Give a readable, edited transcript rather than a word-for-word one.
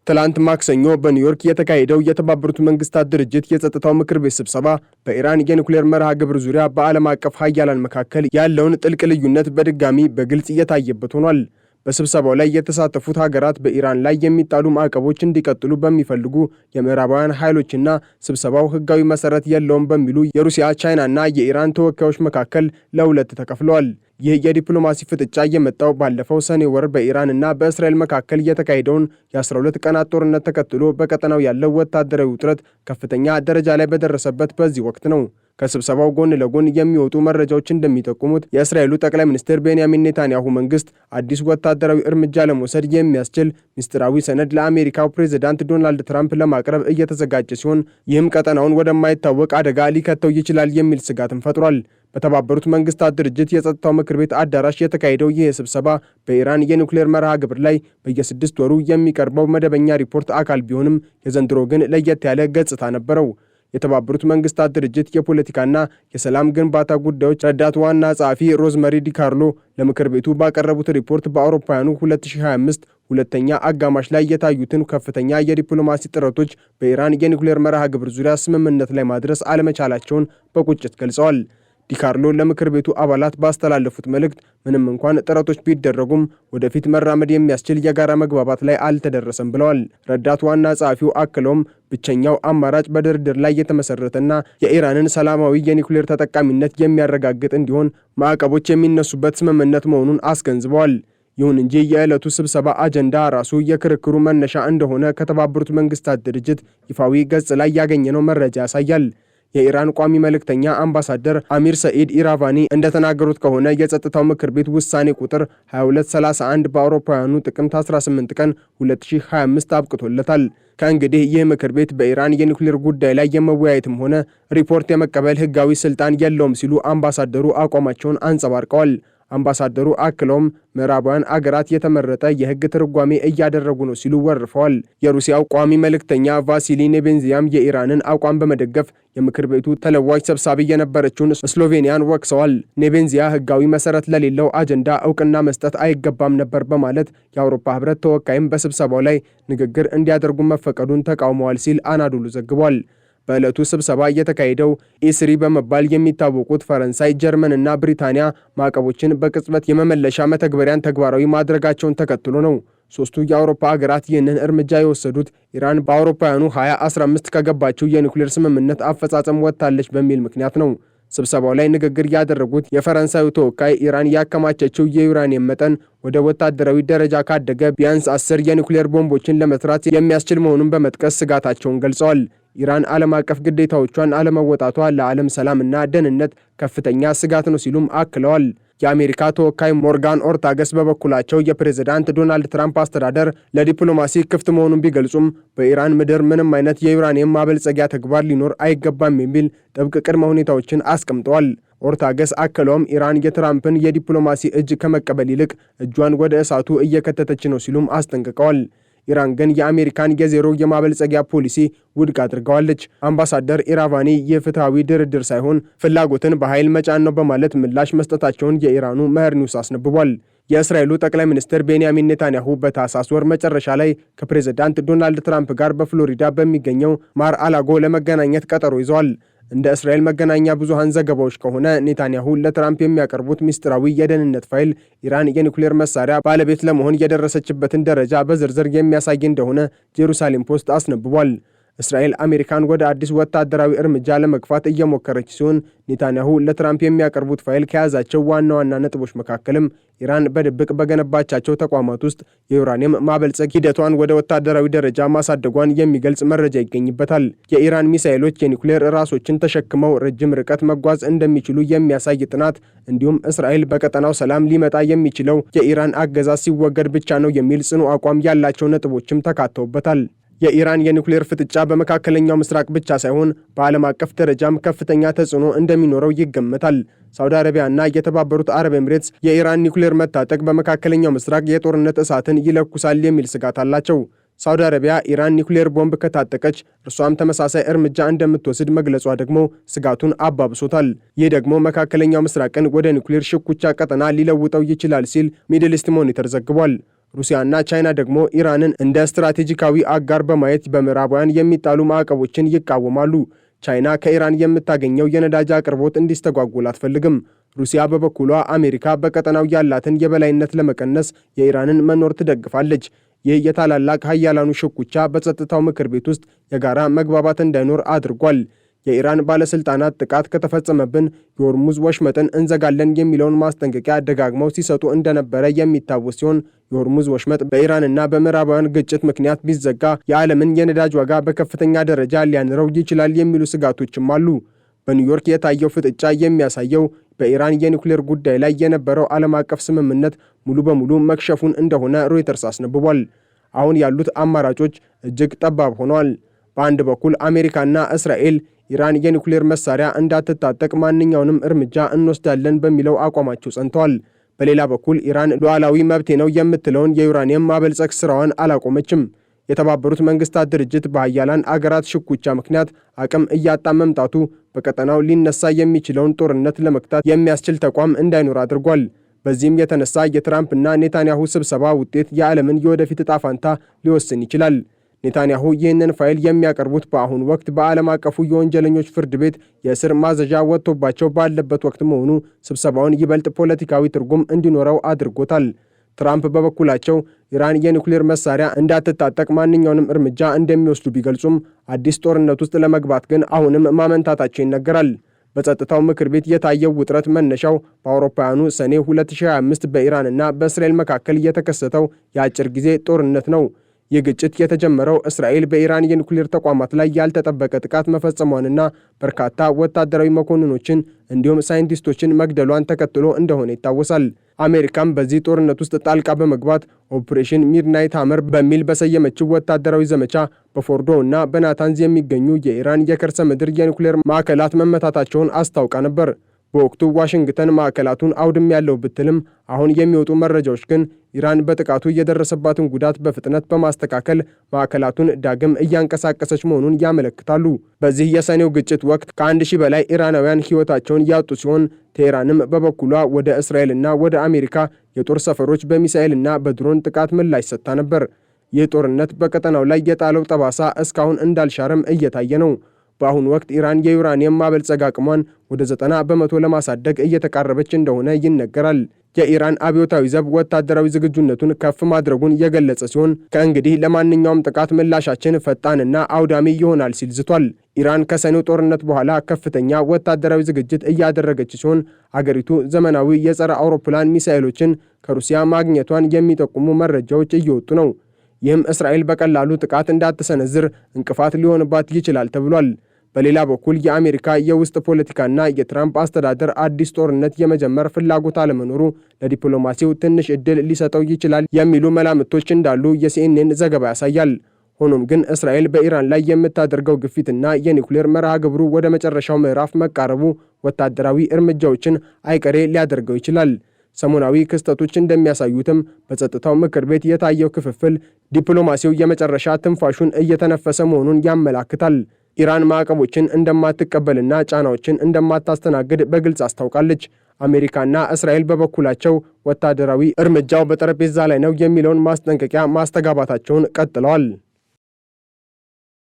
ትላንት ማክሰኞ በኒውዮርክ የተካሄደው የተባበሩት መንግስታት ድርጅት የጸጥታው ምክር ቤት ስብሰባ በኢራን የኒውክሌር መርሃ ግብር ዙሪያ በዓለም አቀፍ ሀያላን መካከል ያለውን ጥልቅ ልዩነት በድጋሚ በግልጽ እየታየበት ሆኗል። በስብሰባው ላይ የተሳተፉት ሀገራት በኢራን ላይ የሚጣሉ ማዕቀቦች እንዲቀጥሉ በሚፈልጉ የምዕራባውያን ኃይሎችና ስብሰባው ህጋዊ መሰረት የለውም በሚሉ የሩሲያ፣ ቻይናና የኢራን ተወካዮች መካከል ለሁለት ተከፍለዋል። ይህ የዲፕሎማሲ ፍጥጫ የመጣው ባለፈው ሰኔ ወር በኢራንና በእስራኤል መካከል የተካሄደውን የ12 ቀናት ጦርነት ተከትሎ በቀጠናው ያለው ወታደራዊ ውጥረት ከፍተኛ ደረጃ ላይ በደረሰበት በዚህ ወቅት ነው። ከስብሰባው ጎን ለጎን የሚወጡ መረጃዎች እንደሚጠቁሙት የእስራኤሉ ጠቅላይ ሚኒስትር ቤንያሚን ኔታንያሁ መንግስት አዲስ ወታደራዊ እርምጃ ለመውሰድ የሚያስችል ምስጢራዊ ሰነድ ለአሜሪካው ፕሬዝዳንት ዶናልድ ትራምፕ ለማቅረብ እየተዘጋጀ ሲሆን ይህም ቀጠናውን ወደማይታወቅ አደጋ ሊከተው ይችላል የሚል ስጋትን ፈጥሯል። በተባበሩት መንግስታት ድርጅት የጸጥታው ምክር ቤት አዳራሽ የተካሄደው ይህ ስብሰባ በኢራን የኒውክሌር መርሃ ግብር ላይ በየ6 ወሩ የሚቀርበው መደበኛ ሪፖርት አካል ቢሆንም የዘንድሮ ግን ለየት ያለ ገጽታ ነበረው። የተባበሩት መንግስታት ድርጅት የፖለቲካና የሰላም ግንባታ ጉዳዮች ረዳት ዋና ጸሐፊ ሮዝመሪ ዲካርሎ ለምክር ቤቱ ባቀረቡት ሪፖርት በአውሮፓውያኑ 2025 ሁለተኛ አጋማሽ ላይ የታዩትን ከፍተኛ የዲፕሎማሲ ጥረቶች በኢራን የኒውክሌር መርሃ ግብር ዙሪያ ስምምነት ላይ ማድረስ አለመቻላቸውን በቁጭት ገልጸዋል። ዲካርሎ ለምክር ቤቱ አባላት ባስተላለፉት መልእክት ምንም እንኳን ጥረቶች ቢደረጉም ወደፊት መራመድ የሚያስችል የጋራ መግባባት ላይ አልተደረሰም ብለዋል። ረዳት ዋና ጸሐፊው አክለውም ብቸኛው አማራጭ በድርድር ላይ የተመሰረተና የኢራንን ሰላማዊ የኒውክሌር ተጠቃሚነት የሚያረጋግጥ እንዲሆን ማዕቀቦች የሚነሱበት ስምምነት መሆኑን አስገንዝበዋል። ይሁን እንጂ የዕለቱ ስብሰባ አጀንዳ ራሱ የክርክሩ መነሻ እንደሆነ ከተባበሩት መንግስታት ድርጅት ይፋዊ ገጽ ላይ ያገኘነው መረጃ ያሳያል። የኢራን ቋሚ መልእክተኛ አምባሳደር አሚር ሰኢድ ኢራቫኒ እንደተናገሩት ከሆነ የጸጥታው ምክር ቤት ውሳኔ ቁጥር 2231 በአውሮፓውያኑ ጥቅምት 18 ቀን 2025 አብቅቶለታል። ከእንግዲህ ይህ ምክር ቤት በኢራን የኒውክሌር ጉዳይ ላይ የመወያየትም ሆነ ሪፖርት የመቀበል ህጋዊ ስልጣን የለውም ሲሉ አምባሳደሩ አቋማቸውን አንጸባርቀዋል። አምባሳደሩ አክለውም ምዕራባውያን አገራት የተመረጠ የህግ ትርጓሜ እያደረጉ ነው ሲሉ ወርፈዋል። የሩሲያው ቋሚ መልእክተኛ ቫሲሊ ኔቤንዚያም የኢራንን አቋም በመደገፍ የምክር ቤቱ ተለዋጭ ሰብሳቢ የነበረችውን ስሎቬኒያን ወቅሰዋል። ኔቤንዚያ ህጋዊ መሰረት ለሌለው አጀንዳ እውቅና መስጠት አይገባም ነበር በማለት የአውሮፓ ህብረት ተወካይም በስብሰባው ላይ ንግግር እንዲያደርጉ መፈቀዱን ተቃውመዋል ሲል አናዶሉ ዘግቧል። በዕለቱ ስብሰባ የተካሄደው ኢስሪ በመባል የሚታወቁት ፈረንሳይ፣ ጀርመንና ብሪታንያ ማዕቀቦችን በቅጽበት የመመለሻ መተግበሪያን ተግባራዊ ማድረጋቸውን ተከትሎ ነው። ሶስቱ የአውሮፓ ሀገራት ይህንን እርምጃ የወሰዱት ኢራን በአውሮፓውያኑ 2015 ከገባችው የኒውክሌር ስምምነት አፈጻጸም ወጥታለች በሚል ምክንያት ነው። ስብሰባው ላይ ንግግር ያደረጉት የፈረንሳዩ ተወካይ ኢራን ያከማቸችው የዩራኒየም መጠን ወደ ወታደራዊ ደረጃ ካደገ ቢያንስ 10 የኒውክሌር ቦምቦችን ለመስራት የሚያስችል መሆኑን በመጥቀስ ስጋታቸውን ገልጸዋል። ኢራን ዓለም አቀፍ ግዴታዎቿን አለመወጣቷ ለዓለም ሰላምና ደህንነት ከፍተኛ ስጋት ነው ሲሉም አክለዋል። የአሜሪካ ተወካይ ሞርጋን ኦርታገስ በበኩላቸው የፕሬዝዳንት ዶናልድ ትራምፕ አስተዳደር ለዲፕሎማሲ ክፍት መሆኑን ቢገልጹም በኢራን ምድር ምንም አይነት የዩራኒየም ማበልጸጊያ ተግባር ሊኖር አይገባም የሚል ጥብቅ ቅድመ ሁኔታዎችን አስቀምጠዋል። ኦርታገስ አክለውም ኢራን የትራምፕን የዲፕሎማሲ እጅ ከመቀበል ይልቅ እጇን ወደ እሳቱ እየከተተች ነው ሲሉም አስጠንቅቀዋል። ኢራን ግን የአሜሪካን የዜሮ የማበልጸጊያ ፖሊሲ ውድቅ አድርገዋለች። አምባሳደር ኢራቫኒ የፍትሃዊ ድርድር ሳይሆን ፍላጎትን በኃይል መጫን ነው በማለት ምላሽ መስጠታቸውን የኢራኑ መህር ኒውስ አስነብቧል። የእስራኤሉ ጠቅላይ ሚኒስትር ቤንያሚን ኔታንያሁ በታህሳስ ወር መጨረሻ ላይ ከፕሬዝዳንት ዶናልድ ትራምፕ ጋር በፍሎሪዳ በሚገኘው ማር አላጎ ለመገናኘት ቀጠሮ ይዘዋል። እንደ እስራኤል መገናኛ ብዙሃን ዘገባዎች ከሆነ ኔታንያሁ ለትራምፕ የሚያቀርቡት ምስጢራዊ የደህንነት ፋይል ኢራን የኒውክሌር መሳሪያ ባለቤት ለመሆን የደረሰችበትን ደረጃ በዝርዝር የሚያሳይ እንደሆነ ጄሩሳሌም ፖስት አስነብቧል። እስራኤል አሜሪካን ወደ አዲስ ወታደራዊ እርምጃ ለመግፋት እየሞከረች ሲሆን ኔታንያሁ ለትራምፕ የሚያቀርቡት ፋይል ከያዛቸው ዋና ዋና ነጥቦች መካከልም ኢራን በድብቅ በገነባቻቸው ተቋማት ውስጥ የዩራኒየም ማበልጸግ ሂደቷን ወደ ወታደራዊ ደረጃ ማሳደጓን የሚገልጽ መረጃ ይገኝበታል። የኢራን ሚሳኤሎች የኒውክሌር ራሶችን ተሸክመው ረጅም ርቀት መጓዝ እንደሚችሉ የሚያሳይ ጥናት እንዲሁም እስራኤል በቀጠናው ሰላም ሊመጣ የሚችለው የኢራን አገዛዝ ሲወገድ ብቻ ነው የሚል ጽኑ አቋም ያላቸው ነጥቦችም ተካተውበታል። የኢራን የኒውክሌር ፍጥጫ በመካከለኛው ምስራቅ ብቻ ሳይሆን በዓለም አቀፍ ደረጃም ከፍተኛ ተጽዕኖ እንደሚኖረው ይገመታል። ሳውዲ አረቢያና የተባበሩት አረብ ኤምሬትስ የኢራን ኒውክሌር መታጠቅ በመካከለኛው ምስራቅ የጦርነት እሳትን ይለኩሳል የሚል ስጋት አላቸው። ሳውዲ አረቢያ ኢራን ኒውክሌር ቦምብ ከታጠቀች እርሷም ተመሳሳይ እርምጃ እንደምትወስድ መግለጿ ደግሞ ስጋቱን አባብሶታል። ይህ ደግሞ መካከለኛው ምስራቅን ወደ ኒውክሌር ሽኩቻ ቀጠና ሊለውጠው ይችላል ሲል ሚድል ኢስት ሞኒተር ዘግቧል። ሩሲያና ቻይና ደግሞ ኢራንን እንደ ስትራቴጂካዊ አጋር በማየት በምዕራባውያን የሚጣሉ ማዕቀቦችን ይቃወማሉ። ቻይና ከኢራን የምታገኘው የነዳጅ አቅርቦት እንዲስተጓጎል አትፈልግም። ሩሲያ በበኩሏ አሜሪካ በቀጠናው ያላትን የበላይነት ለመቀነስ የኢራንን መኖር ትደግፋለች። ይህ የታላላቅ ሀያላኑ ሽኩቻ በጸጥታው ምክር ቤት ውስጥ የጋራ መግባባት እንዳይኖር አድርጓል። የኢራን ባለስልጣናት ጥቃት ከተፈጸመብን የሆርሙዝ ወሽመጥን እንዘጋለን የሚለውን ማስጠንቀቂያ ደጋግመው ሲሰጡ እንደነበረ የሚታወስ ሲሆን የሆርሙዝ ወሽመጥ በኢራንና በምዕራባውያን ግጭት ምክንያት ቢዘጋ የዓለምን የነዳጅ ዋጋ በከፍተኛ ደረጃ ሊያንረው ይችላል የሚሉ ስጋቶችም አሉ። በኒውዮርክ የታየው ፍጥጫ የሚያሳየው በኢራን የኒውክሌር ጉዳይ ላይ የነበረው ዓለም አቀፍ ስምምነት ሙሉ በሙሉ መክሸፉን እንደሆነ ሮይተርስ አስነብቧል። አሁን ያሉት አማራጮች እጅግ ጠባብ ሆነዋል። በአንድ በኩል አሜሪካና እስራኤል ኢራን የኒውክሌር መሳሪያ እንዳትታጠቅ ማንኛውንም እርምጃ እንወስዳለን በሚለው አቋማቸው ጸንተዋል። በሌላ በኩል ኢራን ሉዓላዊ መብቴ ነው የምትለውን የዩራኒየም ማበልጸግ ስራዋን አላቆመችም። የተባበሩት መንግስታት ድርጅት በሀያላን አገራት ሽኩቻ ምክንያት አቅም እያጣ መምጣቱ በቀጠናው ሊነሳ የሚችለውን ጦርነት ለመክታት የሚያስችል ተቋም እንዳይኖር አድርጓል። በዚህም የተነሳ የትራምፕና ኔታንያሁ ስብሰባ ውጤት የዓለምን የወደፊት ዕጣ ፈንታ ሊወስን ይችላል። ኔታንያሁ ይህንን ፋይል የሚያቀርቡት በአሁኑ ወቅት በዓለም አቀፉ የወንጀለኞች ፍርድ ቤት የእስር ማዘዣ ወጥቶባቸው ባለበት ወቅት መሆኑ ስብሰባውን ይበልጥ ፖለቲካዊ ትርጉም እንዲኖረው አድርጎታል። ትራምፕ በበኩላቸው ኢራን የኒውክሌር መሳሪያ እንዳትታጠቅ ማንኛውንም እርምጃ እንደሚወስዱ ቢገልጹም አዲስ ጦርነት ውስጥ ለመግባት ግን አሁንም ማመንታታቸው ይነገራል። በጸጥታው ምክር ቤት የታየው ውጥረት መነሻው በአውሮፓውያኑ ሰኔ 2025 በኢራንና በእስራኤል መካከል የተከሰተው የአጭር ጊዜ ጦርነት ነው። ይህ ግጭት የተጀመረው እስራኤል በኢራን የኒውክሌር ተቋማት ላይ ያልተጠበቀ ጥቃት መፈጸሟንና በርካታ ወታደራዊ መኮንኖችን እንዲሁም ሳይንቲስቶችን መግደሏን ተከትሎ እንደሆነ ይታወሳል። አሜሪካም በዚህ ጦርነት ውስጥ ጣልቃ በመግባት ኦፕሬሽን ሚድናይት ሃመር በሚል በሰየመችው ወታደራዊ ዘመቻ በፎርዶ እና በናታንዝ የሚገኙ የኢራን የከርሰ ምድር የኒውክሌር ማዕከላት መመታታቸውን አስታውቃ ነበር። በወቅቱ ዋሽንግተን ማዕከላቱን አውድም ያለው ብትልም አሁን የሚወጡ መረጃዎች ግን ኢራን በጥቃቱ የደረሰባትን ጉዳት በፍጥነት በማስተካከል ማዕከላቱን ዳግም እያንቀሳቀሰች መሆኑን ያመለክታሉ። በዚህ የሰኔው ግጭት ወቅት ከ1000 በላይ ኢራናውያን ሕይወታቸውን ያጡ ሲሆን ቴህራንም በበኩሏ ወደ እስራኤልና ወደ አሜሪካ የጦር ሰፈሮች በሚሳኤልና በድሮን ጥቃት ምላሽ ሰጥታ ነበር። ይህ ጦርነት በቀጠናው ላይ የጣለው ጠባሳ እስካሁን እንዳልሻረም እየታየ ነው። በአሁኑ ወቅት ኢራን የዩራኒየም ማበልጸግ አቅሟን ወደ 90 በመቶ ለማሳደግ እየተቃረበች እንደሆነ ይነገራል። የኢራን አብዮታዊ ዘብ ወታደራዊ ዝግጁነቱን ከፍ ማድረጉን የገለጸ ሲሆን ከእንግዲህ ለማንኛውም ጥቃት ምላሻችን ፈጣንና አውዳሚ ይሆናል ሲል ዝቷል። ኢራን ከሰኔው ጦርነት በኋላ ከፍተኛ ወታደራዊ ዝግጅት እያደረገች ሲሆን አገሪቱ ዘመናዊ የጸረ አውሮፕላን ሚሳኤሎችን ከሩሲያ ማግኘቷን የሚጠቁሙ መረጃዎች እየወጡ ነው። ይህም እስራኤል በቀላሉ ጥቃት እንዳትሰነዝር እንቅፋት ሊሆንባት ይችላል ተብሏል። በሌላ በኩል የአሜሪካ የውስጥ ፖለቲካና የትራምፕ አስተዳደር አዲስ ጦርነት የመጀመር ፍላጎት አለመኖሩ ለዲፕሎማሲው ትንሽ ዕድል ሊሰጠው ይችላል የሚሉ መላምቶች እንዳሉ የሲኤንኤን ዘገባ ያሳያል። ሆኖም ግን እስራኤል በኢራን ላይ የምታደርገው ግፊትና የኒውክሌር መርሃ ግብሩ ወደ መጨረሻው ምዕራፍ መቃረቡ ወታደራዊ እርምጃዎችን አይቀሬ ሊያደርገው ይችላል። ሰሞናዊ ክስተቶች እንደሚያሳዩትም በጸጥታው ምክር ቤት የታየው ክፍፍል ዲፕሎማሲው የመጨረሻ ትንፋሹን እየተነፈሰ መሆኑን ያመላክታል። ኢራን ማዕቀቦችን እንደማትቀበልና ጫናዎችን እንደማታስተናግድ በግልጽ አስታውቃለች። አሜሪካና እስራኤል በበኩላቸው ወታደራዊ እርምጃው በጠረጴዛ ላይ ነው የሚለውን ማስጠንቀቂያ ማስተጋባታቸውን ቀጥለዋል።